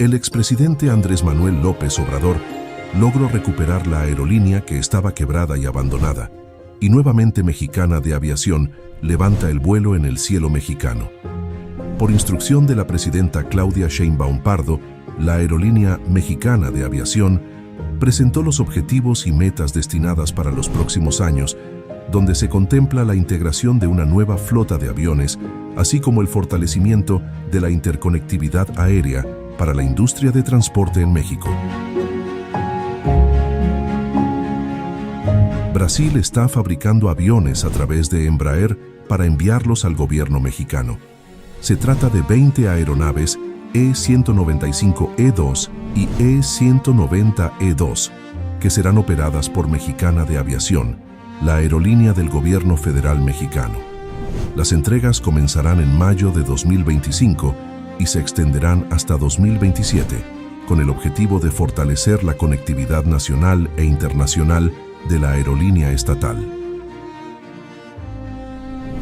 el expresidente Andrés Manuel López Obrador logró recuperar la aerolínea que estaba quebrada y abandonada, y nuevamente Mexicana de Aviación levanta el vuelo en el cielo mexicano. Por instrucción de la presidenta Claudia Sheinbaum Pardo, la aerolínea Mexicana de Aviación presentó los objetivos y metas destinadas para los próximos años, donde se contempla la integración de una nueva flota de aviones, así como el fortalecimiento de la interconectividad aérea para la industria de transporte en México. Brasil está fabricando aviones a través de Embraer para enviarlos al gobierno mexicano. Se trata de 20 aeronaves E-195E2 y E-190E2, que serán operadas por Mexicana de Aviación, la aerolínea del gobierno federal mexicano. Las entregas comenzarán en mayo de 2025 y se extenderán hasta 2027, con el objetivo de fortalecer la conectividad nacional e internacional de la aerolínea estatal.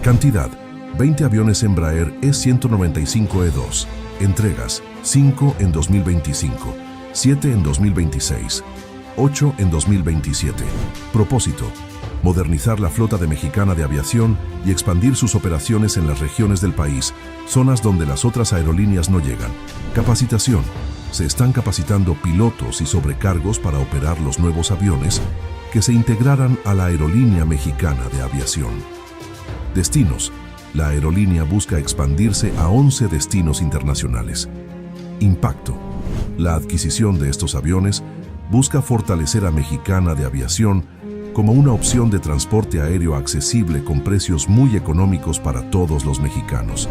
Cantidad: 20 aviones Embraer E-195E2. Entregas: 5 en 2025, 7 en 2026, 8 en 2027. Propósito: modernizar la flota de Mexicana de Aviación y expandir sus operaciones en las regiones del país, zonas donde las otras aerolíneas no llegan. Capacitación: se están capacitando pilotos y sobrecargos para operar los nuevos aviones que se integrarán a la aerolínea Mexicana de Aviación. Destinos: la aerolínea busca expandirse a 11 destinos internacionales. Impacto: la adquisición de estos aviones busca fortalecer a Mexicana de Aviación como una opción de transporte aéreo accesible con precios muy económicos para todos los mexicanos.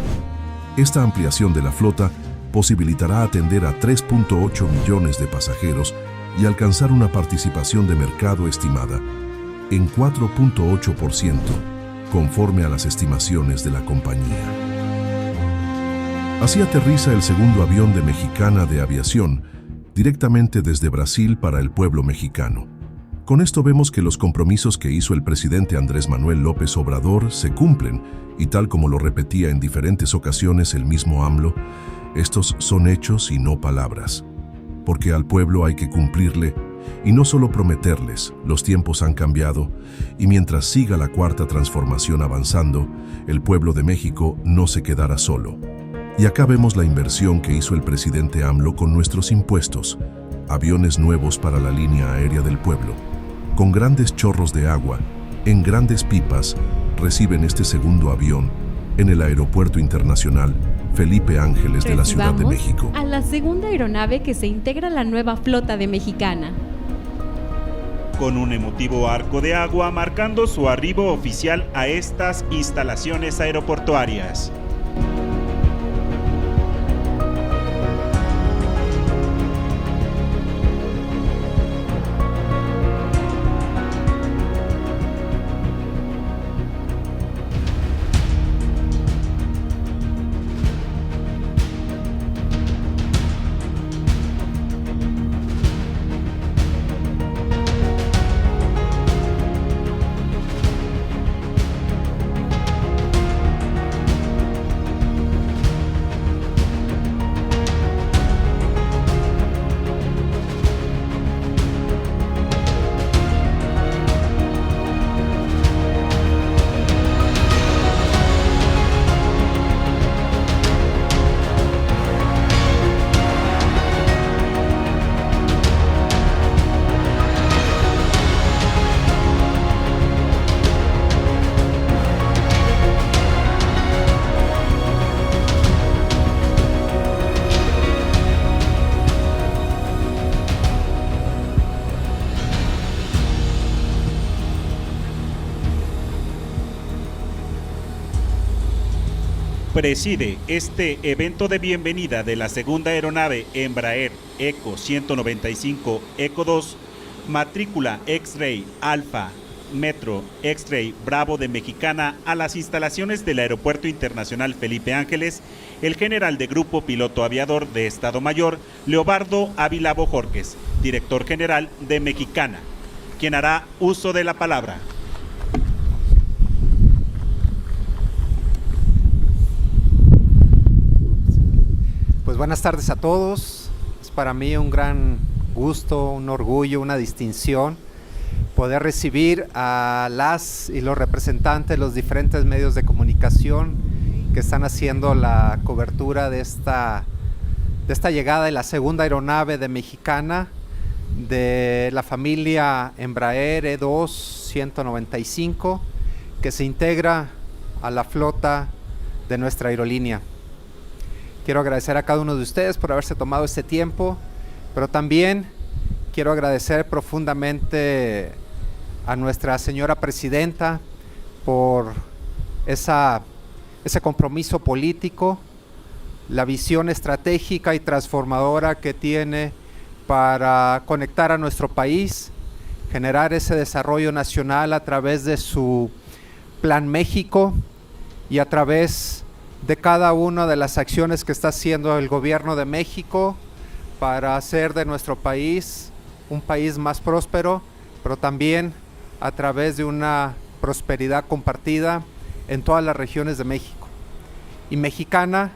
Esta ampliación de la flota posibilitará atender a 3.8 millones de pasajeros y alcanzar una participación de mercado estimada en 4.8%, conforme a las estimaciones de la compañía. Así aterriza el segundo avión de Mexicana de Aviación directamente desde Brasil para el pueblo mexicano. Con esto vemos que los compromisos que hizo el presidente Andrés Manuel López Obrador se cumplen, y tal como lo repetía en diferentes ocasiones el mismo AMLO, estos son hechos y no palabras. Porque al pueblo hay que cumplirle, y no solo prometerles. Los tiempos han cambiado, y mientras siga la cuarta transformación avanzando, el pueblo de México no se quedará solo. Y acá vemos la inversión que hizo el presidente AMLO con nuestros impuestos. Aviones nuevos para la línea aérea del pueblo. Con grandes chorros de agua, en grandes pipas, reciben este segundo avión en el Aeropuerto Internacional Felipe Ángeles de la Ciudad de México. A la segunda aeronave que se integra a la nueva flota de Mexicana. Con un emotivo arco de agua marcando su arribo oficial a estas instalaciones aeroportuarias. Preside este evento de bienvenida de la segunda aeronave Embraer ECO 195 ECO 2, matrícula X-Ray Alfa Metro X-Ray Bravo de Mexicana a las instalaciones del Aeropuerto Internacional Felipe Ángeles, el general de Grupo Piloto Aviador de Estado Mayor, Leobardo Ávila Bojorquez, director general de Mexicana, quien hará uso de la palabra. Pues buenas tardes a todos. para mí un gran gusto, un orgullo, una distinción poder recibir a las y los representantes de los diferentes medios de comunicación que están haciendo la cobertura de esta llegada de la segunda aeronave de Mexicana de la familia Embraer E2-195 que se integra a la flota de nuestra aerolínea. Quiero agradecer a cada uno de ustedes por haberse tomado este tiempo, pero también quiero agradecer profundamente a nuestra señora presidenta por ese compromiso político, la visión estratégica y transformadora que tiene para conectar a nuestro país, generar ese desarrollo nacional a través de su Plan México y a través de cada una de las acciones que está haciendo el gobierno de México para hacer de nuestro país un país más próspero, pero también a través de una prosperidad compartida en todas las regiones de México. Y Mexicana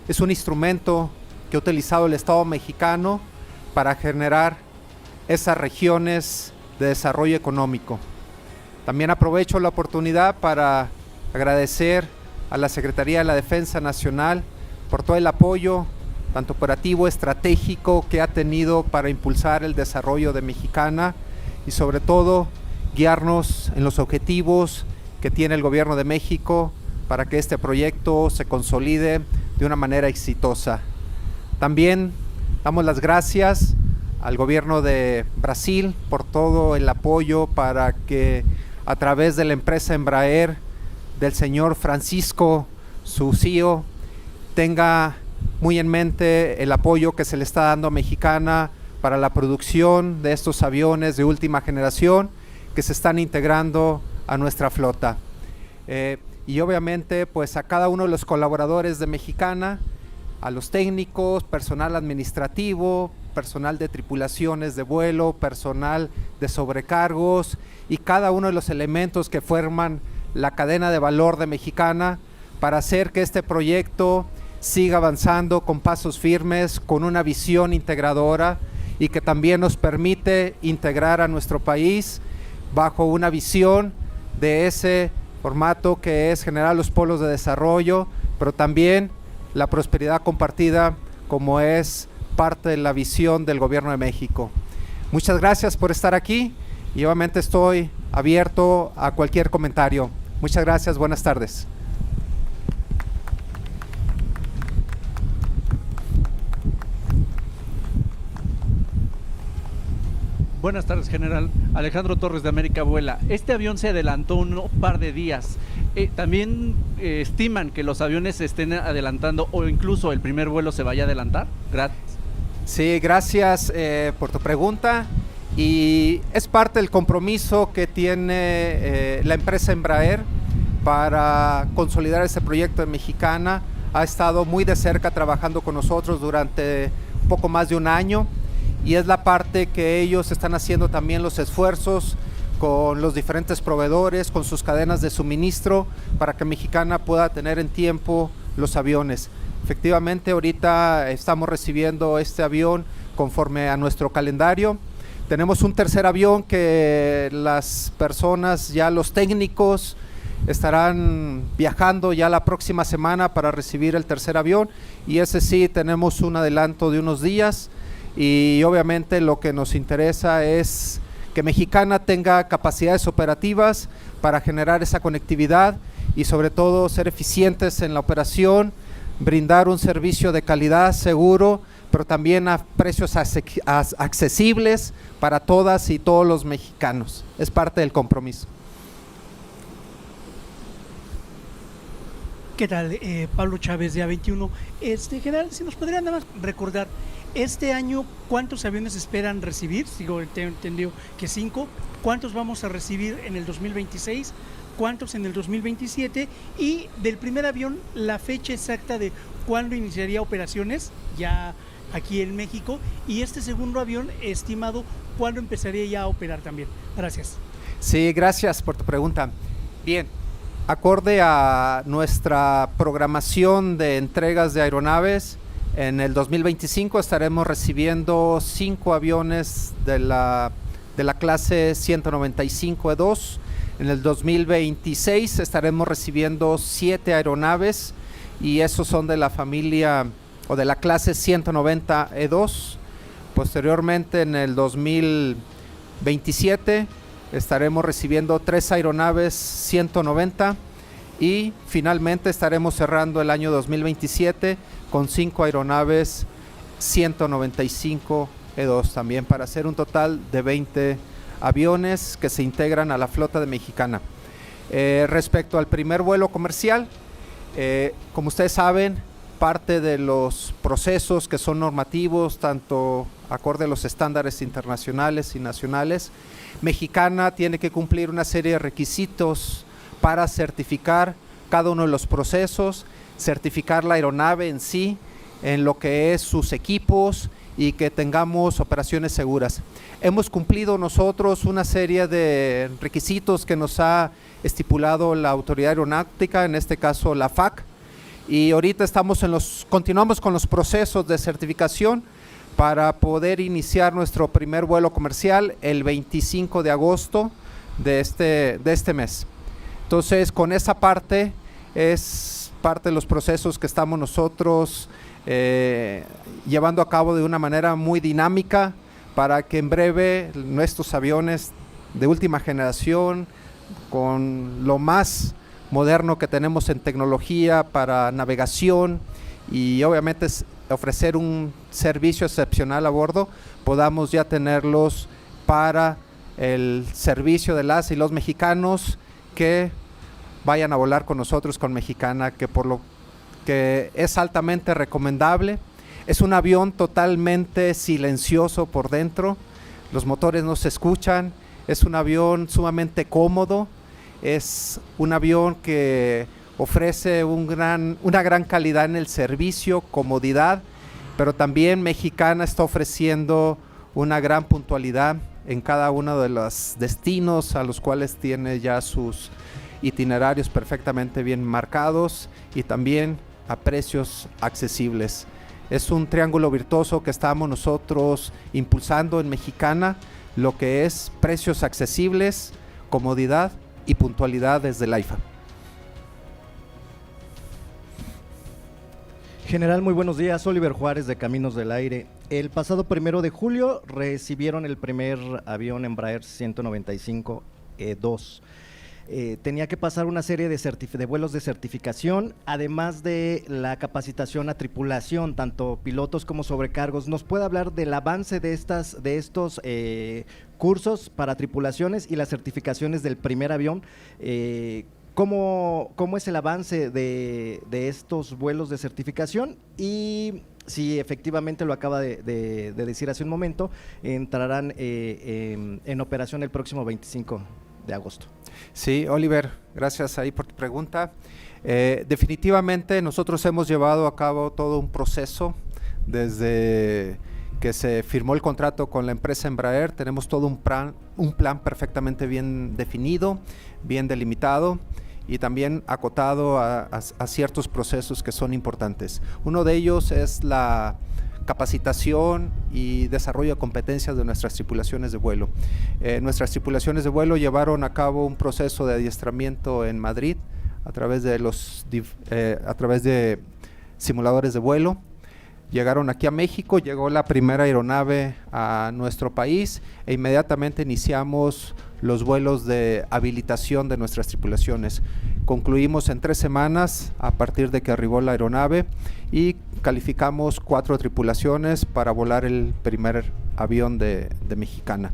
es un instrumento que ha utilizado el Estado mexicano para generar esas regiones de desarrollo económico. También aprovecho la oportunidad para agradecer a la Secretaría de la Defensa Nacional por todo el apoyo, tanto operativo, estratégico, que ha tenido para impulsar el desarrollo de Mexicana y sobre todo guiarnos en los objetivos que tiene el Gobierno de México para que este proyecto se consolide de una manera exitosa. También damos las gracias al Gobierno de Brasil por todo el apoyo para que a través de la empresa Embraer del señor Francisco, su CEO, tenga muy en mente el apoyo que se le está dando a Mexicana para la producción de estos aviones de última generación que se están integrando a nuestra flota. Y obviamente pues a cada uno de los colaboradores de Mexicana, a los técnicos, personal administrativo, personal de tripulaciones de vuelo, personal de sobrecargos y cada uno de los elementos que forman la cadena de valor de Mexicana para hacer que este proyecto siga avanzando con pasos firmes, con una visión integradora y que también nos permite integrar a nuestro país bajo una visión de ese formato que es generar los polos de desarrollo, pero también la prosperidad compartida como es parte de la visión del Gobierno de México. Muchas gracias por estar aquí y obviamente estoy abierto a cualquier comentario. Muchas gracias, buenas tardes. Buenas tardes, general. Alejandro Torres de América Vuela. Este avión se adelantó un par de días. ¿También estiman que los aviones se estén adelantando o incluso el primer vuelo se vaya a adelantar? Gracias. Sí, gracias por tu pregunta. Y es parte del compromiso que tiene la empresa Embraer para consolidar este proyecto en Mexicana. Ha estado muy de cerca trabajando con nosotros durante un poco más de un año. Y es la parte que ellos están haciendo también los esfuerzos con los diferentes proveedores, con sus cadenas de suministro, para que Mexicana pueda tener en tiempo los aviones. Efectivamente, ahorita estamos recibiendo este avión conforme a nuestro calendario. Tenemos un tercer avión que las personas, ya los técnicos, estarán viajando ya la próxima semana para recibir el tercer avión, y ese sí tenemos un adelanto de unos días. Y obviamente lo que nos interesa es que Mexicana tenga capacidades operativas para generar esa conectividad y sobre todo ser eficientes en la operación, brindar un servicio de calidad seguro, pero también a precios accesibles para todas y todos los mexicanos. Es parte del compromiso. ¿Qué tal? Pablo Chávez de A21. General, si nos podrían nada más recordar, este año, ¿cuántos aviones esperan recibir? Sigo entendido que 5. ¿Cuántos vamos a recibir en el 2026? ¿Cuántos en el 2027? Y del primer avión, la fecha exacta de cuándo iniciaría operaciones, ya aquí en México. Y este segundo avión, estimado, ¿cuándo empezaría ya a operar también? Gracias. Sí, gracias por tu pregunta. Bien, acorde a nuestra programación de entregas de aeronaves, En el 2025 estaremos recibiendo 5 aviones de la clase 195E2. En el 2026 estaremos recibiendo 7 aeronaves y esos son de la familia o de la clase 190E2. Posteriormente, en el 2027 estaremos recibiendo 3 aeronaves 190 y finalmente estaremos cerrando el año 2027 con 5 aeronaves 195E2 también, para hacer un total de 20 aviones que se integran a la flota de Mexicana. Respecto al primer vuelo comercial, como ustedes saben, parte de los procesos que son normativos, tanto acorde a los estándares internacionales y nacionales, Mexicana tiene que cumplir una serie de requisitos para certificar cada uno de los procesos, certificar la aeronave en sí, en lo que es sus equipos y que tengamos operaciones seguras. Hemos cumplido nosotros una serie de requisitos que nos ha estipulado la Autoridad Aeronáutica, en este caso la FAC, y ahorita continuamos con los procesos de certificación para poder iniciar nuestro primer vuelo comercial el 25 de agosto de este mes. Entonces, con esa parte es parte de los procesos que estamos nosotros llevando a cabo de una manera muy dinámica para que en breve nuestros aviones de última generación, con lo más moderno que tenemos en tecnología para navegación y obviamente ofrecer un servicio excepcional a bordo, podamos ya tenerlos para el servicio de las y los mexicanos que vayan a volar con nosotros con Mexicana, que por lo que es altamente recomendable. Es un avión totalmente silencioso por dentro, los motores no se escuchan, es un avión sumamente cómodo, es un avión que ofrece una gran calidad en el servicio, comodidad, pero también Mexicana está ofreciendo una gran puntualidad en cada uno de los destinos a los cuales tiene ya sus itinerarios perfectamente bien marcados y también a precios accesibles. Es un triángulo virtuoso que estamos nosotros impulsando en Mexicana, lo que es precios accesibles, comodidad y puntualidad desde el AIFA. General, muy buenos días. Oliver Juárez, de Caminos del Aire. El pasado 1 de julio recibieron el primer avión Embraer 195E2. Tenía que pasar una serie de vuelos de certificación, además de la capacitación a tripulación, tanto pilotos como sobrecargos. ¿Nos puede hablar del avance de estos cursos para tripulaciones y las certificaciones del primer avión? ¿Cómo es el avance de estos vuelos de certificación? Y si efectivamente, lo acaba de decir hace un momento, entrarán en operación el próximo 25 de agosto. Sí, Oliver, gracias ahí por tu pregunta. Definitivamente nosotros hemos llevado a cabo todo un proceso desde que se firmó el contrato con la empresa Embraer. Tenemos todo un plan perfectamente bien definido, bien delimitado y también acotado a ciertos procesos que son importantes. Uno de ellos es la capacitación y desarrollo de competencias de nuestras tripulaciones de vuelo. Nuestras tripulaciones de vuelo llevaron a cabo un proceso de adiestramiento en Madrid a través de simuladores de vuelo. Llegaron aquí a México, llegó la primera aeronave a nuestro país e inmediatamente iniciamos los vuelos de habilitación de nuestras tripulaciones. Concluimos en 3 semanas a partir de que arribó la aeronave y calificamos 4 tripulaciones para volar el primer avión de Mexicana.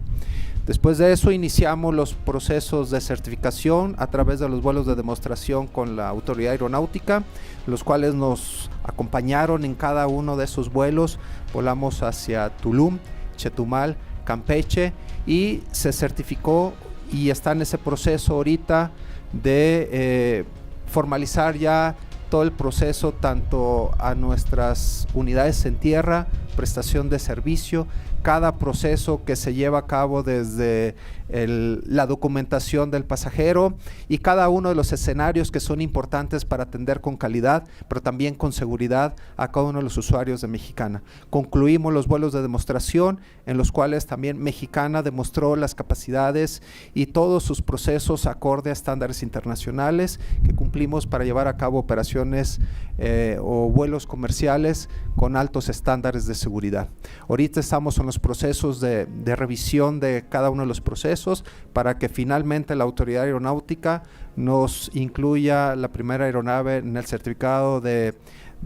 Después de eso iniciamos los procesos de certificación a través de los vuelos de demostración con la Autoridad Aeronáutica, los cuales nos acompañaron en cada uno de esos vuelos. Volamos hacia Tulum, Chetumal, Campeche y se certificó y está en ese proceso ahorita de formalizar ya todo el proceso tanto a nuestras unidades en tierra prestación de servicio, cada proceso que se lleva a cabo desde la documentación del pasajero y cada uno de los escenarios que son importantes para atender con calidad, pero también con seguridad a cada uno de los usuarios de Mexicana. Concluimos los vuelos de demostración en los cuales también Mexicana demostró las capacidades y todos sus procesos acorde a estándares internacionales que cumplimos para llevar a cabo operaciones o vuelos comerciales con altos estándares de seguridad. Ahorita estamos en los procesos de revisión de cada uno de los procesos para que finalmente la Autoridad Aeronáutica nos incluya la primera aeronave en el certificado de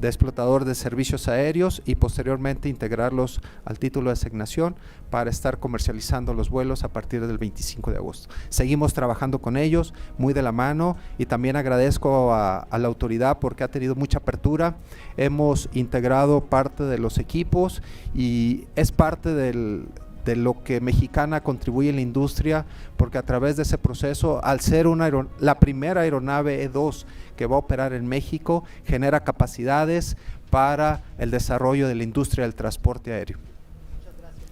explotador de servicios aéreos y posteriormente integrarlos al título de asignación para estar comercializando los vuelos a partir del 25 de agosto. Seguimos trabajando con ellos muy de la mano y también agradezco a la autoridad porque ha tenido mucha apertura. Hemos integrado parte de los equipos y es parte de lo que Mexicana contribuye en la industria, porque a través de ese proceso, al ser la primera aeronave E2 que va a operar en México, genera capacidades para el desarrollo de la industria del transporte aéreo. Muchas gracias.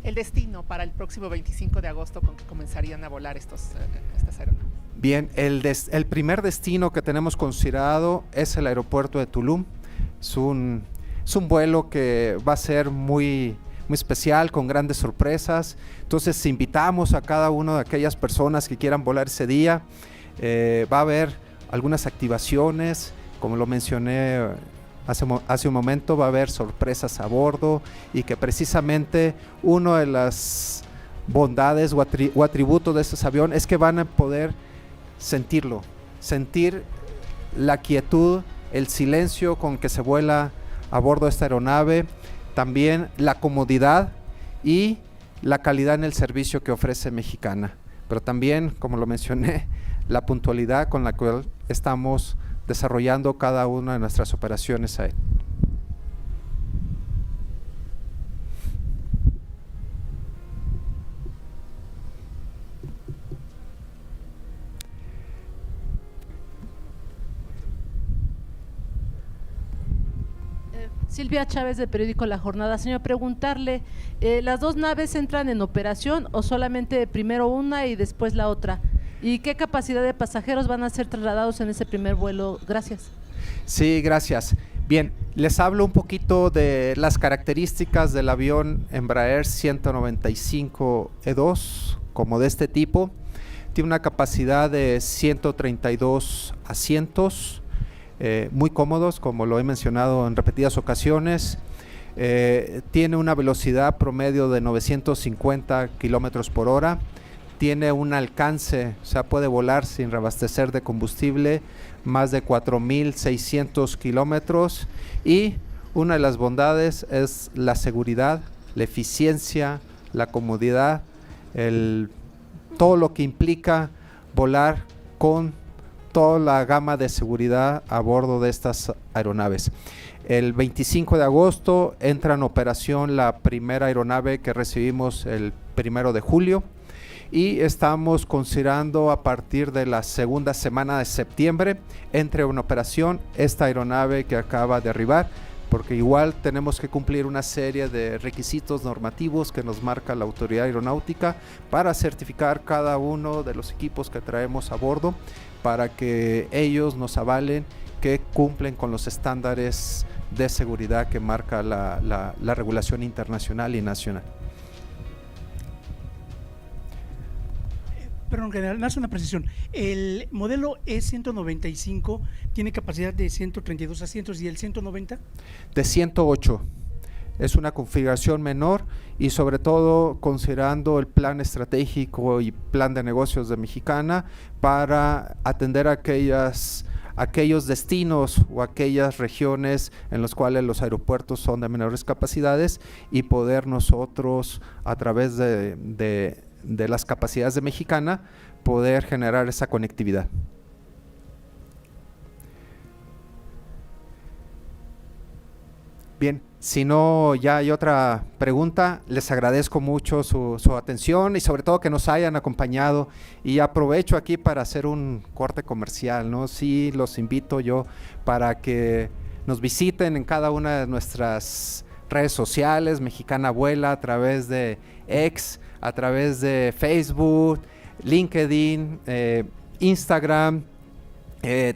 El destino para el próximo 25 de agosto con que comenzarían a volar estas aeronaves. Bien, el primer destino que tenemos considerado es el aeropuerto de Tulum. Es un vuelo que va a ser muy especial, con grandes sorpresas. Entonces invitamos a cada una de aquellas personas que quieran volar ese día. Va a haber algunas activaciones, como lo mencioné hace un momento, va a haber sorpresas a bordo y que precisamente una de las bondades o atributos de este avión es que van a poder sentir la quietud, el silencio con que se vuela a bordo de esta aeronave, también la comodidad y la calidad en el servicio que ofrece Mexicana, pero también, como lo mencioné, la puntualidad con la cual estamos desarrollando cada una de nuestras operaciones ahí. Silvia Chávez, del periódico La Jornada. Señor, preguntarle, ¿las dos naves entran en operación o solamente primero una y después la otra? ¿Y qué capacidad de pasajeros van a ser trasladados en ese primer vuelo? Gracias. Sí, gracias. Bien, les hablo un poquito de las características del avión Embraer 195 E2, como de este tipo. Tiene una capacidad de 132 asientos, muy cómodos, como lo he mencionado en repetidas ocasiones. Tiene una velocidad promedio de 950 kilómetros por hora. Tiene un alcance, o sea, puede volar sin reabastecer de combustible más de 4.600 kilómetros. Y una de las bondades es la seguridad, la eficiencia, la comodidad, todo lo que implica volar con toda la gama de seguridad a bordo de estas aeronaves. El 25 de agosto entra en operación la primera aeronave que recibimos el 1 de julio y estamos considerando a partir de la segunda semana de septiembre entre en operación esta aeronave que acaba de arribar, porque igual tenemos que cumplir una serie de requisitos normativos que nos marca la Autoridad Aeronáutica para certificar cada uno de los equipos que traemos a bordo, para que ellos nos avalen que cumplen con los estándares de seguridad que marca la regulación internacional y nacional. Perdón, general, me hace una precisión. El modelo E195 tiene capacidad de 132 asientos y el 190 de 108. Es una configuración menor y sobre todo considerando el plan estratégico y plan de negocios de Mexicana para atender aquellos destinos o aquellas regiones en los cuales los aeropuertos son de menores capacidades y poder nosotros a través de las capacidades de Mexicana poder generar esa conectividad. Bien, si no ya hay otra pregunta, les agradezco mucho su atención y sobre todo que nos hayan acompañado, y aprovecho aquí para hacer un corte comercial, ¿no? Sí, los invito yo para que nos visiten en cada una de nuestras redes sociales, Mexicana Vuela, a través de X, a través de Facebook, LinkedIn, Instagram,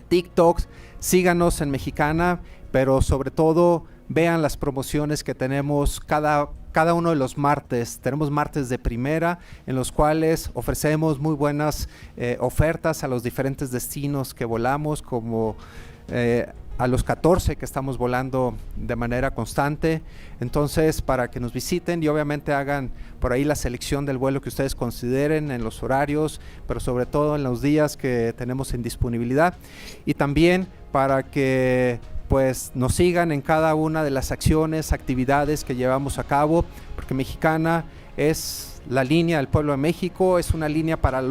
TikTok. Síganos en Mexicana, pero sobre todo vean las promociones que tenemos cada uno de los martes. Tenemos martes de primera en los cuales ofrecemos muy buenas ofertas a los diferentes destinos que volamos, como a los 14 que estamos volando de manera constante. Entonces, para que nos visiten y obviamente hagan por ahí la selección del vuelo que ustedes consideren en los horarios, pero sobre todo en los días que tenemos en disponibilidad. Y también para que pues nos sigan en cada una de las acciones, actividades que llevamos a cabo, porque Mexicana es la línea del pueblo de México, es una línea para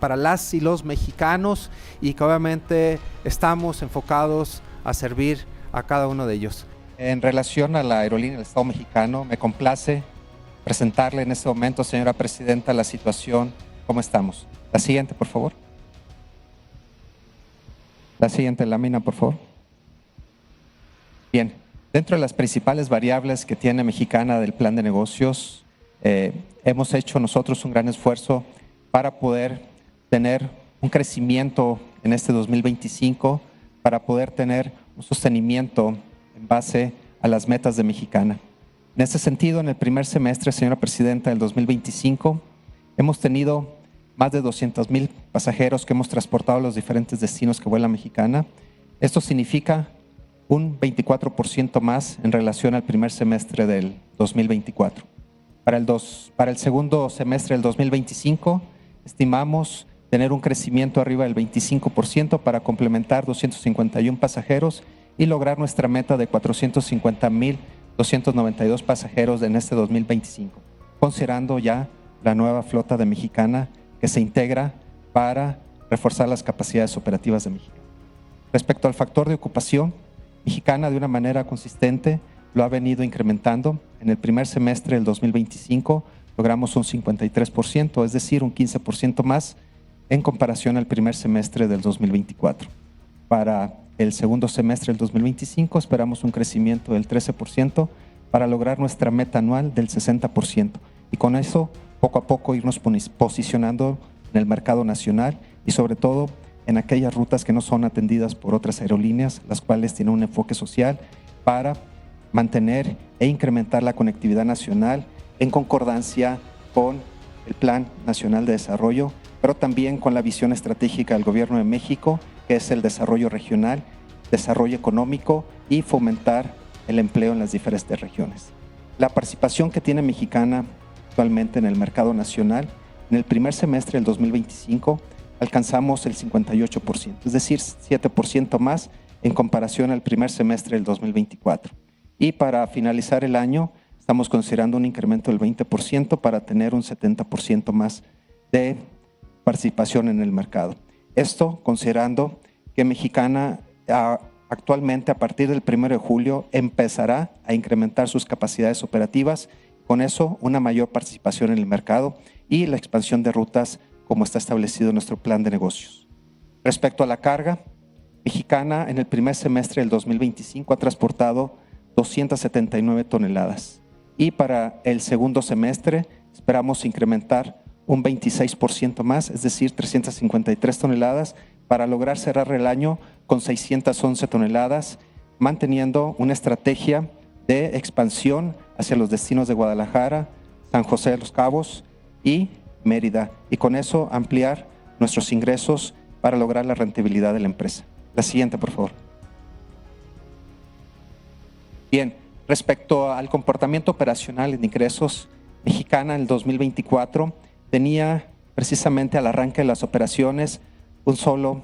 para las y los mexicanos, y que obviamente estamos enfocados a servir a cada uno de ellos. En relación a la aerolínea del Estado mexicano, me complace presentarle en este momento, señora presidenta, la situación, cómo estamos. La siguiente, por favor. La siguiente lámina, por favor. Bien, dentro de las principales variables que tiene Mexicana del plan de negocios, hemos hecho nosotros un gran esfuerzo para poder tener un crecimiento en este 2025, para poder tener un sostenimiento en base a las metas de Mexicana. En este sentido, en el primer semestre, señora presidenta, del 2025, hemos tenido más de 200,000 pasajeros que hemos transportado a los diferentes destinos que vuela Mexicana. Esto significa un 24% más en relación al primer semestre del 2024. Para el segundo semestre del 2025, estimamos tener un crecimiento arriba del 25% para complementar 251 pasajeros y lograr nuestra meta de 450,292 pasajeros en este 2025, considerando ya la nueva flota de Mexicana que se integra para reforzar las capacidades operativas de Mexicana. Respecto al factor de ocupación, Mexicana de una manera consistente lo ha venido incrementando. En el primer semestre del 2025 logramos un 53%, es decir, un 15% más en comparación al primer semestre del 2024. Para el segundo semestre del 2025 esperamos un crecimiento del 13% para lograr nuestra meta anual del 60%. Y con eso, poco a poco, irnos posicionando en el mercado nacional y sobre todo en aquellas rutas que no son atendidas por otras aerolíneas, las cuales tienen un enfoque social para mantener e incrementar la conectividad nacional en concordancia con el Plan Nacional de Desarrollo, pero también con la visión estratégica del Gobierno de México, que es el desarrollo regional, desarrollo económico y fomentar el empleo en las diferentes regiones. La participación que tiene Mexicana actualmente en el mercado nacional, en el primer semestre del 2025 alcanzamos el 58%, es decir, 7% más en comparación al primer semestre del 2024. Y para finalizar el año, estamos considerando un incremento del 20% para tener un 70% más de participación en el mercado. Esto considerando que Mexicana actualmente a partir del 1 de julio empezará a incrementar sus capacidades operativas, con eso una mayor participación en el mercado y la expansión de rutas como está establecido en nuestro plan de negocios. Respecto a la carga, Mexicana en el primer semestre del 2025 ha transportado 279 toneladas y para el segundo semestre esperamos incrementar un 26% más, es decir, 353 toneladas para lograr cerrar el año con 611 toneladas, manteniendo una estrategia de expansión hacia los destinos de Guadalajara, San José de los Cabos y Mérida, y con eso ampliar nuestros ingresos para lograr la rentabilidad de la empresa. La siguiente, por favor. Bien, respecto al comportamiento operacional en ingresos, Mexicana en el 2024 tenía precisamente al arranque de las operaciones un solo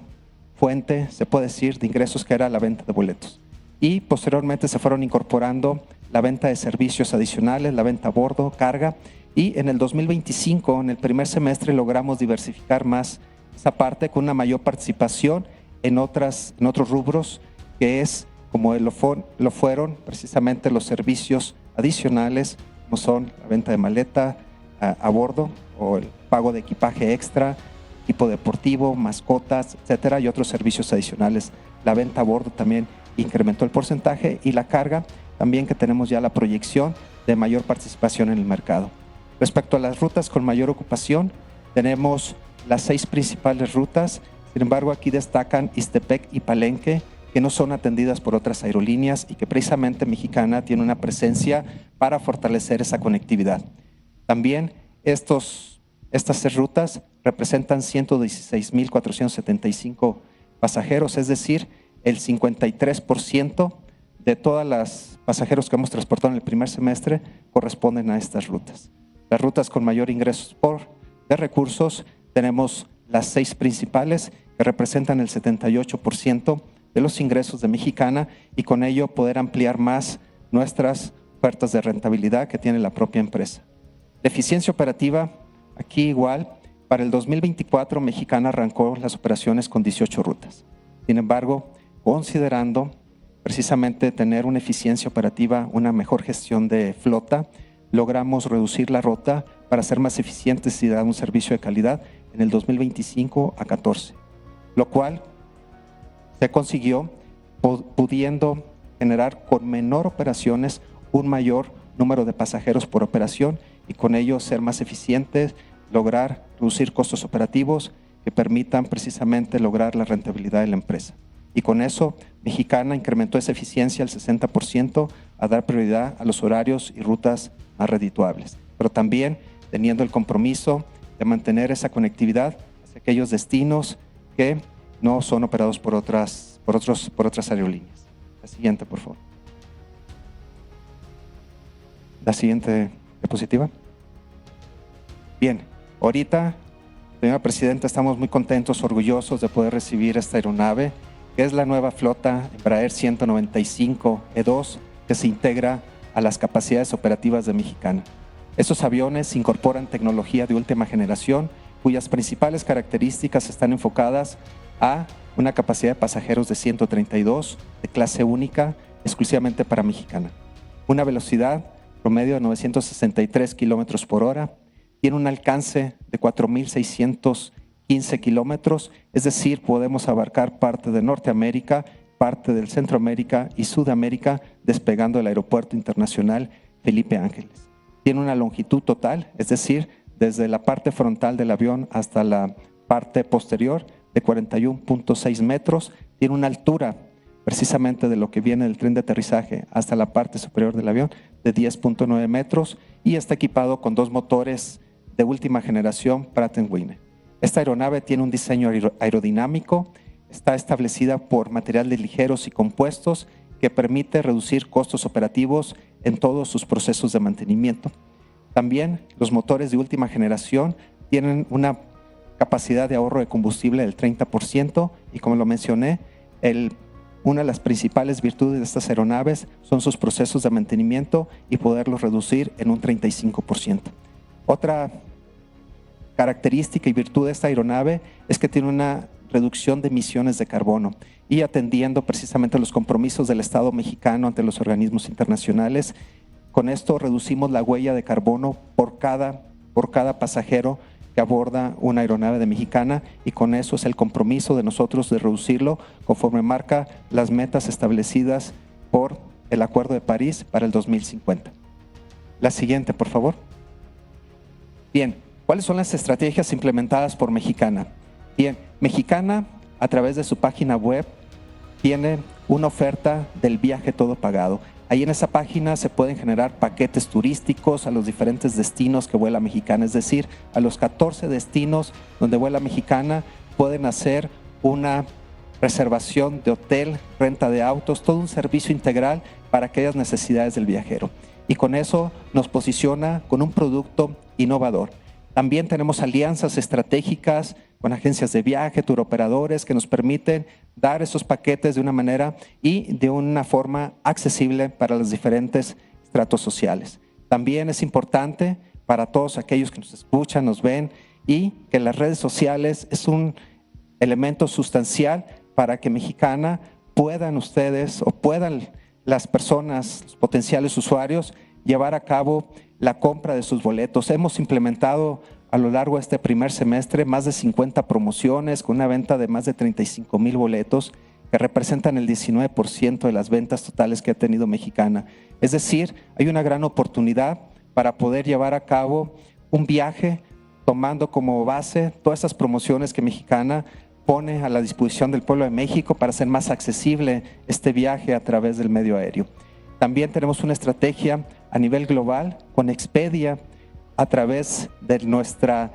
fuente, se puede decir, de ingresos, que era la venta de boletos. Y posteriormente se fueron incorporando la venta de servicios adicionales, la venta a bordo, carga, y en el 2025, en el primer semestre, logramos diversificar más esa parte con una mayor participación en otros rubros, que es como lo fueron precisamente los servicios adicionales, como son la venta de maleta a bordo o el pago de equipaje extra, equipo deportivo, mascotas, etcétera, y otros servicios adicionales. La venta a bordo también incrementó el porcentaje, y la carga también, que tenemos ya la proyección de mayor participación en el mercado. Respecto a las rutas con mayor ocupación, tenemos las 6 principales rutas. Sin embargo, aquí destacan Ixtepec y Palenque, que no son atendidas por otras aerolíneas y que precisamente Mexicana tiene una presencia para fortalecer esa conectividad. También estas 6 rutas representan 116,475 pasajeros, es decir, el 53% de todas las pasajeros que hemos transportado en el primer semestre corresponden a estas rutas. Las rutas con mayor ingresos de recursos, tenemos las 6 principales, que representan el 78% de los ingresos de Mexicana, y con ello poder ampliar más nuestras ofertas de rentabilidad que tiene la propia empresa. La eficiencia operativa, aquí igual, para el 2024 Mexicana arrancó las operaciones con 18 rutas. Sin embargo, considerando precisamente tener una eficiencia operativa, una mejor gestión de flota, logramos reducir la ruta para ser más eficientes y dar un servicio de calidad en el 2025 a 14, lo cual se consiguió pudiendo generar con menor operaciones un mayor número de pasajeros por operación, y con ello ser más eficientes, lograr reducir costos operativos que permitan precisamente lograr la rentabilidad de la empresa. Y con eso Mexicana incrementó esa eficiencia al 60%, a dar prioridad a los horarios y rutas más redituables, pero también teniendo el compromiso de mantener esa conectividad hacia aquellos destinos que no son operados por otras aerolíneas. La siguiente, por favor. La siguiente diapositiva. Bien, ahorita, señora Presidenta, estamos muy contentos, orgullosos de poder recibir esta aeronave, que es la nueva flota Embraer 195E2, que se integra a las capacidades operativas de Mexicana. Estos aviones incorporan tecnología de última generación, cuyas principales características están enfocadas a una capacidad de pasajeros de 132, de clase única, exclusivamente para Mexicana. Una velocidad promedio de 963 kilómetros por hora, tiene un alcance de 4,615 kilómetros, es decir, podemos abarcar parte de Norteamérica, parte del Centroamérica y Sudamérica, despegando del Aeropuerto Internacional Felipe Ángeles. Tiene una longitud total, es decir, desde la parte frontal del avión hasta la parte posterior, de 41.6 metros, tiene una altura precisamente de lo que viene del tren de aterrizaje hasta la parte superior del avión de 10.9 metros, y está equipado con 2 motores de última generación Pratt & Whitney. Esta aeronave tiene un diseño aerodinámico, está establecida por materiales ligeros y compuestos que permite reducir costos operativos en todos sus procesos de mantenimiento. También los motores de última generación tienen una capacidad de ahorro de combustible del 30%, y como lo mencioné, una de las principales virtudes de estas aeronaves son sus procesos de mantenimiento y poderlos reducir en un 35%. Otra característica y virtud de esta aeronave es que tiene una reducción de emisiones de carbono, y atendiendo precisamente los compromisos del Estado mexicano ante los organismos internacionales, con esto reducimos la huella de carbono por cada pasajero que aborda una aeronave de Mexicana, y con eso es el compromiso de nosotros de reducirlo conforme marca las metas establecidas por el Acuerdo de París para el 2050. La siguiente, por favor. Bien, ¿cuáles son las estrategias implementadas por Mexicana? Bien, Mexicana, a través de su página web, tiene una oferta del viaje todo pagado. Ahí en esa página se pueden generar paquetes turísticos a los diferentes destinos que vuela Mexicana, es decir, a los 14 destinos donde vuela Mexicana pueden hacer una reservación de hotel, renta de autos, todo un servicio integral para aquellas necesidades del viajero. Y con eso nos posiciona con un producto innovador. También tenemos alianzas estratégicas con agencias de viaje, turoperadores, que nos permiten dar esos paquetes de una manera y de una forma accesible para los diferentes estratos sociales. También es importante para todos aquellos que nos escuchan, nos ven, y que las redes sociales es un elemento sustancial para que Mexicana puedan ustedes o puedan las personas, los potenciales usuarios, llevar a cabo la compra de sus boletos. Hemos implementado a lo largo de este primer semestre más de 50 promociones con una venta de más de 35,000 boletos, que representan el 19% de las ventas totales que ha tenido Mexicana. Es decir, hay una gran oportunidad para poder llevar a cabo un viaje tomando como base todas esas promociones que Mexicana pone a la disposición del pueblo de México para hacer más accesible este viaje a través del medio aéreo. También tenemos una estrategia a nivel global con Expedia a través de nuestra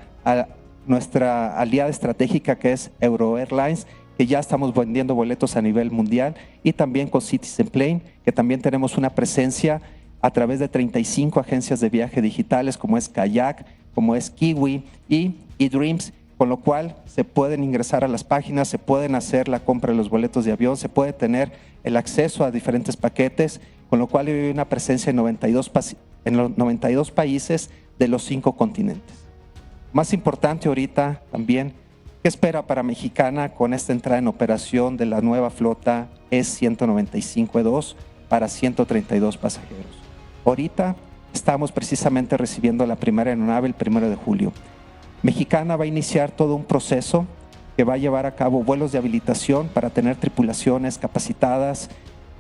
aliada estratégica que es Euro Airlines, que ya estamos vendiendo boletos a nivel mundial, y también con Citizen Plane, que también tenemos una presencia a través de 35 agencias de viaje digitales como es Kayak, como es Kiwi y eDreams, con lo cual se pueden ingresar a las páginas, se pueden hacer la compra de los boletos de avión, se puede tener el acceso a diferentes paquetes, con lo cual hay una presencia en 92 países de los 5 continentes. Más importante ahorita también, ¿qué espera para Mexicana con esta entrada en operación de la nueva flota E195E2 para 132 pasajeros? Ahorita estamos precisamente recibiendo la primera aeronave el 1 de julio. Mexicana va a iniciar todo un proceso que va a llevar a cabo vuelos de habilitación para tener tripulaciones capacitadas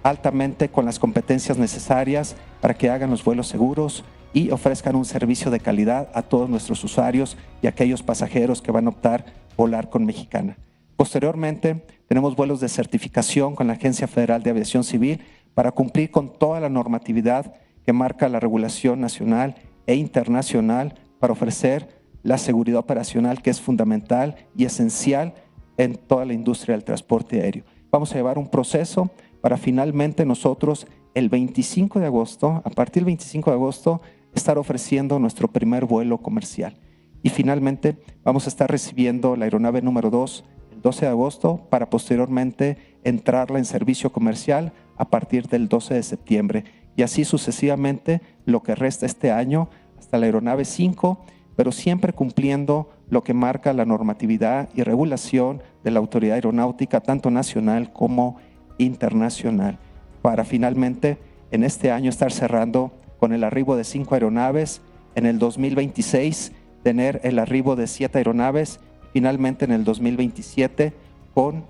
altamente con las competencias necesarias para que hagan los vuelos seguros y ofrezcan un servicio de calidad a todos nuestros usuarios y a aquellos pasajeros que van a optar volar con Mexicana. Posteriormente, tenemos vuelos de certificación con la Agencia Federal de Aviación Civil para cumplir con toda la normatividad que marca la regulación nacional e internacional para ofrecer la seguridad operacional, que es fundamental y esencial en toda la industria del transporte aéreo. Vamos a llevar un proceso para finalmente nosotros el 25 de agosto, a partir del 25 de agosto, estar ofreciendo nuestro primer vuelo comercial. Y finalmente vamos a estar recibiendo la aeronave número 2 el 12 de agosto para posteriormente entrarla en servicio comercial a partir del 12 de septiembre. Y así sucesivamente lo que resta este año hasta la aeronave 5, pero siempre cumpliendo lo que marca la normatividad y regulación de la autoridad aeronáutica, tanto nacional como internacional, para finalmente en este año estar cerrando con el arribo de 5 aeronaves, en el 2026 tener el arribo de 7 aeronaves, finalmente en el 2027 con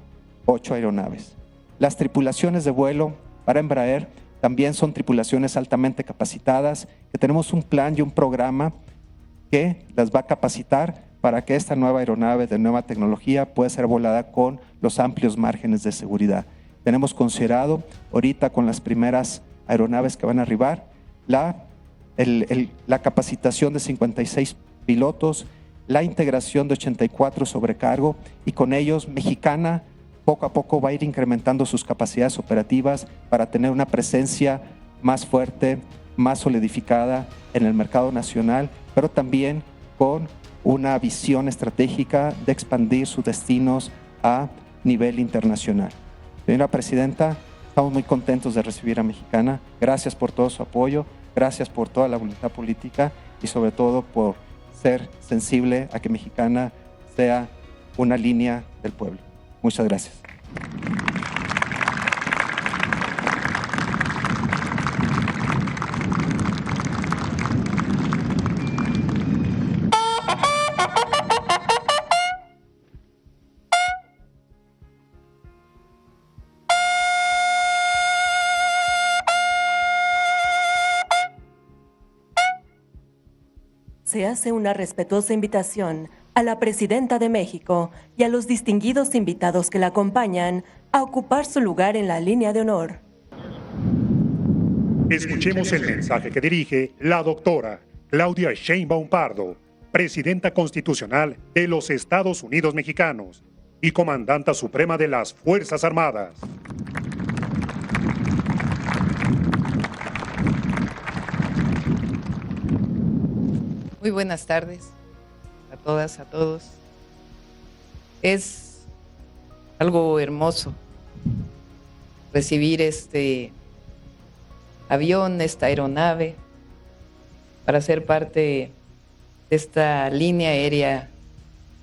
8 aeronaves. Las tripulaciones de vuelo para Embraer también son tripulaciones altamente capacitadas, que tenemos un plan y un programa que las va a capacitar para que esta nueva aeronave de nueva tecnología pueda ser volada con los amplios márgenes de seguridad. Tenemos considerado ahorita con las primeras aeronaves que van a arribar la capacitación de 56 pilotos, la integración de 84 sobrecargo, y con ellos Mexicana poco a poco va a ir incrementando sus capacidades operativas para tener una presencia más fuerte, más solidificada en el mercado nacional, pero también con una visión estratégica de expandir sus destinos a nivel internacional. Señora Presidenta, estamos muy contentos de recibir a Mexicana. Gracias por todo su apoyo, gracias por toda la voluntad política y sobre todo por ser sensible a que Mexicana sea una línea del pueblo. Muchas gracias. Se hace una respetuosa invitación a la Presidenta de México y a los distinguidos invitados que la acompañan a ocupar su lugar en la línea de honor. Escuchemos el mensaje que dirige la doctora Claudia Sheinbaum Pardo, Presidenta Constitucional de los Estados Unidos Mexicanos y Comandanta Suprema de las Fuerzas Armadas. Muy buenas tardes a todas, a todos. Es algo hermoso recibir este avión, esta aeronave, para ser parte de esta línea aérea,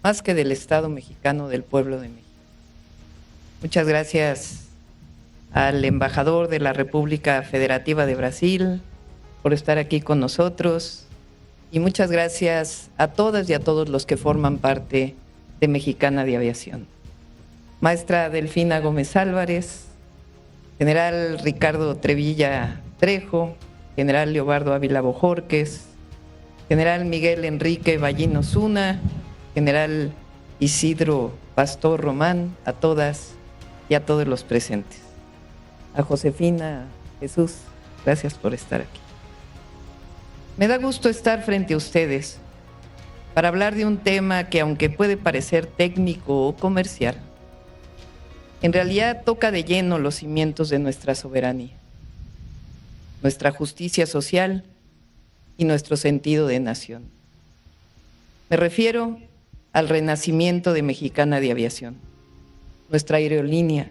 más que del Estado mexicano, del pueblo de México. Muchas gracias al embajador de la República Federativa de Brasil por estar aquí con nosotros. Y muchas gracias a todas y a todos los que forman parte de Mexicana de Aviación. maestra Delfina Gómez Álvarez, general Ricardo Trevilla Trejo, general Leobardo Ávila Bojorques, general Miguel Enrique Ballín Osuna, general Isidro Pastor Román, a todas y a todos los presentes. A Josefina, Jesús, gracias por estar aquí. Me da gusto estar frente a ustedes para hablar de un tema que, aunque puede parecer técnico o comercial, en realidad toca de lleno los cimientos de nuestra soberanía, nuestra justicia social y nuestro sentido de nación. Me refiero al renacimiento de Mexicana de Aviación, nuestra aerolínea,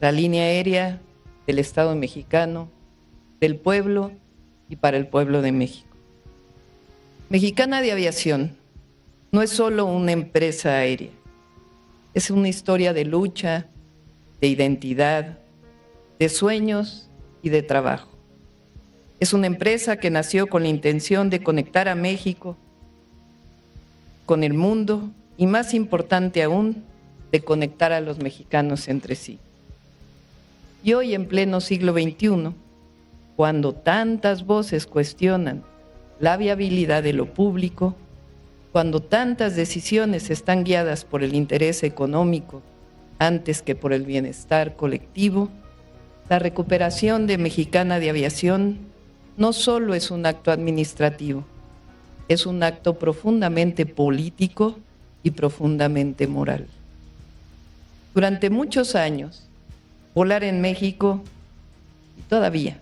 la línea aérea del Estado mexicano, del pueblo y para el pueblo de México. Mexicana de Aviación no es solo una empresa aérea, es una historia de lucha, de identidad, de sueños y de trabajo. Es una empresa que nació con la intención de conectar a México con el mundo y, más importante aún, de conectar a los mexicanos entre sí. Y hoy, en pleno siglo XXI, cuando tantas voces cuestionan la viabilidad de lo público, cuando tantas decisiones están guiadas por el interés económico antes que por el bienestar colectivo, la recuperación de Mexicana de Aviación no solo es un acto administrativo, es un acto profundamente político y profundamente moral. Durante muchos años, volar en México, y todavía,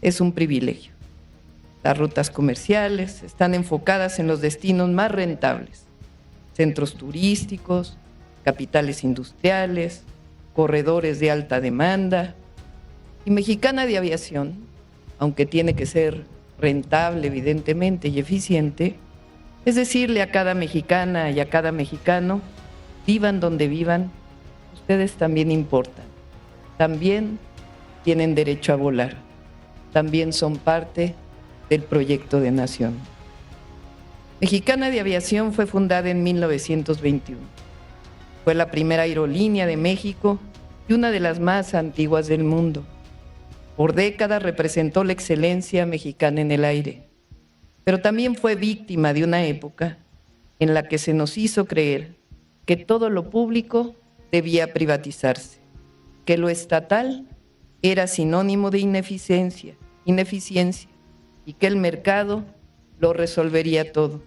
es un privilegio. Las rutas comerciales están enfocadas en los destinos más rentables, centros turísticos, capitales industriales, corredores de alta demanda. Y Mexicana de Aviación, aunque tiene que ser rentable, evidentemente, y eficiente, es decirle a cada mexicana y a cada mexicano, vivan donde vivan, ustedes también importan, también tienen derecho a volar, también son parte del proyecto de nación. Mexicana de Aviación fue fundada en 1921. Fue la primera aerolínea de México y una de las más antiguas del mundo. Por décadas representó la excelencia mexicana en el aire, pero también fue víctima de una época en la que se nos hizo creer que todo lo público debía privatizarse, que lo estatal era sinónimo de ineficiencia y que el mercado lo resolvería todo.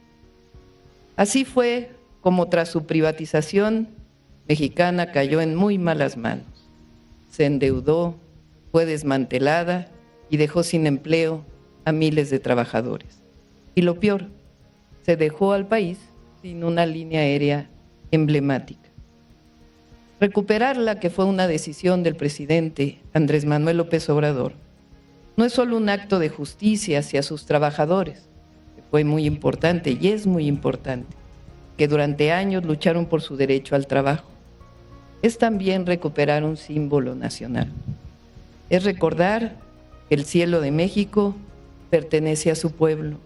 Así fue como tras su privatización, Mexicana cayó en muy malas manos. Se endeudó, fue desmantelada y dejó sin empleo a miles de trabajadores. Y lo peor, se dejó al país sin una línea aérea emblemática. Recuperarla, que fue una decisión del presidente Andrés Manuel López Obrador, no es solo un acto de justicia hacia sus trabajadores, que fue muy importante y es muy importante, que durante años lucharon por su derecho al trabajo. Es también recuperar un símbolo nacional. Es recordar que el cielo de México pertenece a su pueblo,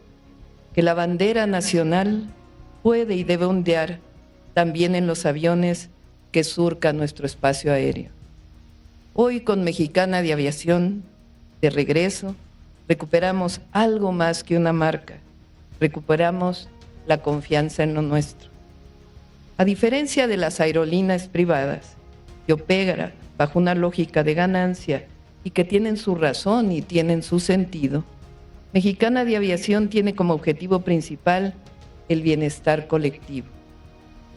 que la bandera nacional puede y debe ondear también en los aviones que surcan nuestro espacio aéreo. Hoy, con Mexicana de Aviación, de regreso, recuperamos algo más que una marca, recuperamos la confianza en lo nuestro. A diferencia de las aerolíneas privadas, que operan bajo una lógica de ganancia y que tienen su razón y tienen su sentido, Mexicana de Aviación tiene como objetivo principal el bienestar colectivo.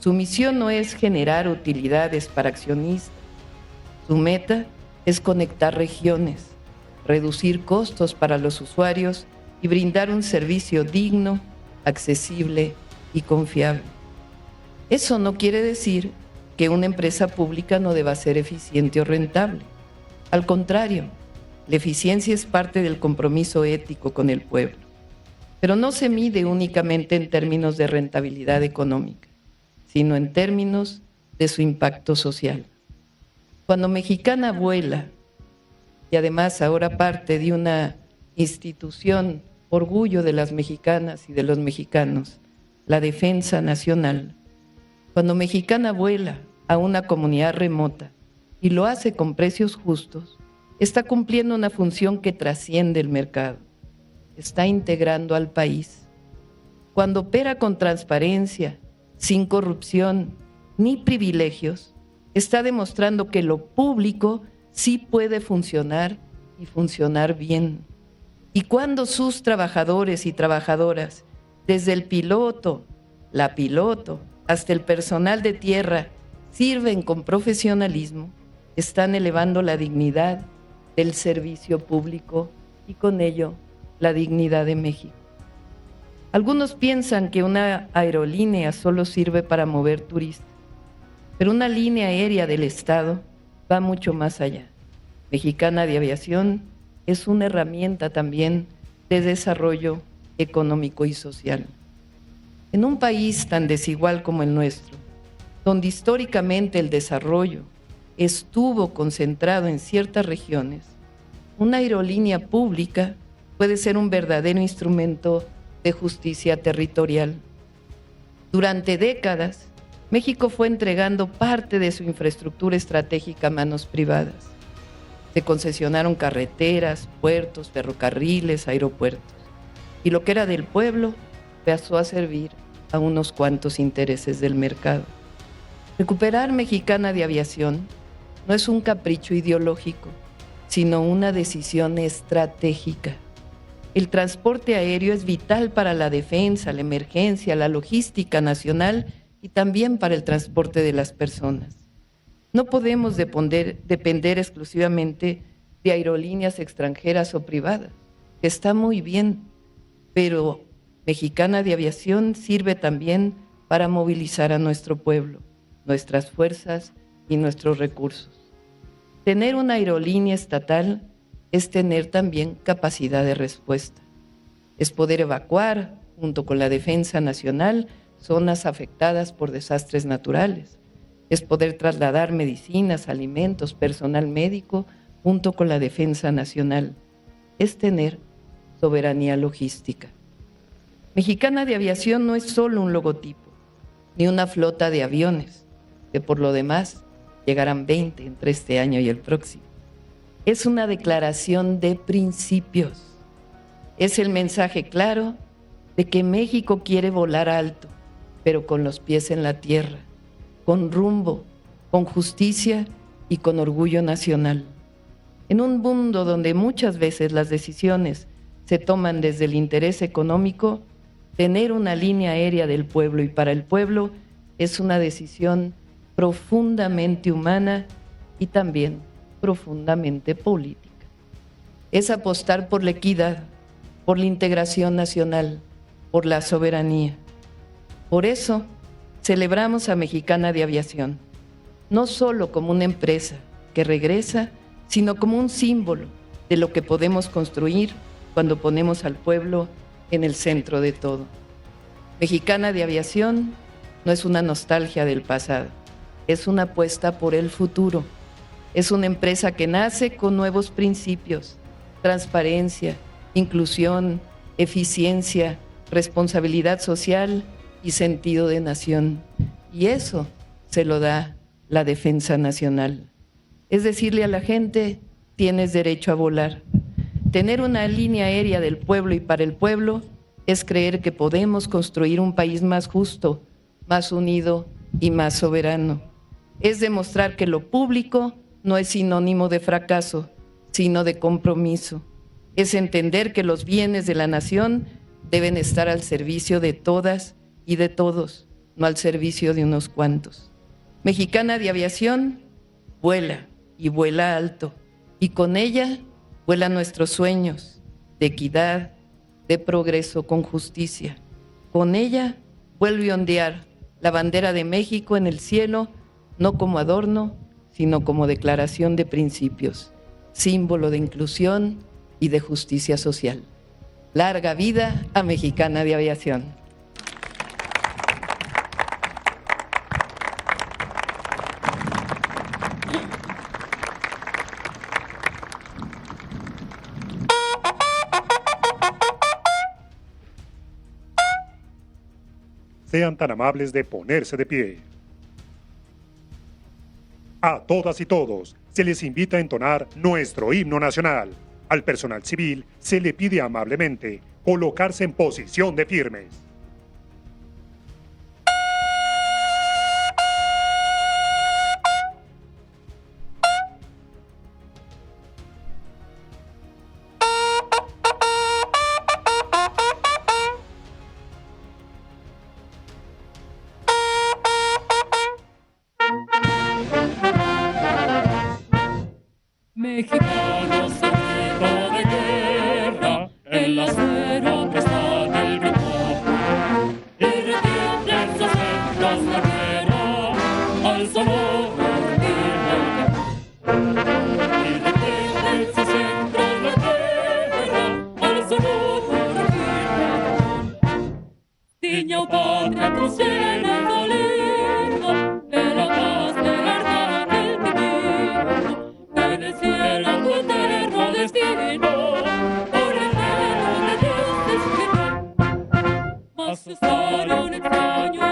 Su misión no es generar utilidades para accionistas. Su meta es conectar regiones, reducir costos para los usuarios y brindar un servicio digno, accesible y confiable. Eso no quiere decir que una empresa pública no deba ser eficiente o rentable. Al contrario, la eficiencia es parte del compromiso ético con el pueblo, pero no se mide únicamente en términos de rentabilidad económica, sino en términos de su impacto social. Cuando Mexicana vuela, y además ahora parte de una institución, orgullo de las mexicanas y de los mexicanos, la Defensa Nacional, cuando Mexicana vuela a una comunidad remota y lo hace con precios justos, está cumpliendo una función que trasciende el mercado. Está integrando al país. Cuando opera con transparencia, sin corrupción ni privilegios, está demostrando que lo público sí puede funcionar y funcionar bien. Y cuando sus trabajadores y trabajadoras, desde el piloto, la piloto, hasta el personal de tierra, sirven con profesionalismo, están elevando la dignidad del servicio público y con ello la dignidad de México. Algunos piensan que una aerolínea solo sirve para mover turistas, pero una línea aérea del Estado va mucho más allá. Mexicana de Aviación es una herramienta también de desarrollo económico y social. En un país tan desigual como el nuestro, donde históricamente el desarrollo estuvo concentrado en ciertas regiones, una aerolínea pública puede ser un verdadero instrumento de justicia territorial. Durante décadas, México fue entregando parte de su infraestructura estratégica a manos privadas. Se concesionaron carreteras, puertos, ferrocarriles, aeropuertos. Y lo que era del pueblo pasó a servir a unos cuantos intereses del mercado. Recuperar Mexicana de Aviación no es un capricho ideológico, sino una decisión estratégica. El transporte aéreo es vital para la defensa, la emergencia, la logística nacional y también para el transporte de las personas. No podemos depender exclusivamente de aerolíneas extranjeras o privadas, que está muy bien, pero Mexicana de Aviación sirve también para movilizar a nuestro pueblo, nuestras fuerzas y nuestros recursos. Tener una aerolínea estatal es tener también capacidad de respuesta. Es poder evacuar, junto con la defensa nacional, zonas afectadas por desastres naturales. Es poder trasladar medicinas, alimentos, personal médico, junto con la defensa nacional. Es tener soberanía logística. Mexicana de Aviación no es solo un logotipo, ni una flota de aviones, que por lo demás llegarán 20 entre este año y el próximo. Es una declaración de principios. Es el mensaje claro de que México quiere volar alto, pero con los pies en la tierra, con rumbo, con justicia y con orgullo nacional. En un mundo donde muchas veces las decisiones se toman desde el interés económico, tener una línea aérea del pueblo y para el pueblo es una decisión profundamente humana y también profundamente política. Es apostar por la equidad, por la integración nacional, por la soberanía. Por eso celebramos a Mexicana de Aviación, no solo como una empresa que regresa, sino como un símbolo de lo que podemos construir cuando ponemos al pueblo en el centro de todo. Mexicana de Aviación no es una nostalgia del pasado, es una apuesta por el futuro. Es una empresa que nace con nuevos principios, transparencia, inclusión, eficiencia, responsabilidad social y sentido de nación. Y eso se lo da la defensa nacional. Es decirle a la gente, tienes derecho a volar. Tener una línea aérea del pueblo y para el pueblo es creer que podemos construir un país más justo, más unido y más soberano. Es demostrar que lo público no es sinónimo de fracaso, sino de compromiso. Es entender que los bienes de la nación deben estar al servicio de todas y de todos, no al servicio de unos cuantos. Mexicana de Aviación vuela y vuela alto, y con ella vuelan nuestros sueños de equidad, de progreso con justicia. Con ella vuelve a ondear la bandera de México en el cielo, no como adorno, sino como declaración de principios, símbolo de inclusión y de justicia social. Larga vida a Mexicana de Aviación. Sean tan amables de ponerse de pie. A todas y todos se les invita a entonar nuestro himno nacional. Al personal civil se le pide amablemente colocarse en posición de firmes. Mexicanos en grito de guerra, el acero que está en el grito, y retiemblan sus centros de guerra, al sonoro y retiemblan sus centros de guerra, al sonoro Niño patria, tu seno lindo, de la paz de verdad del divino, que del cielo tu eterno destino, por el dedo de Dios escrito, mas estar un extraño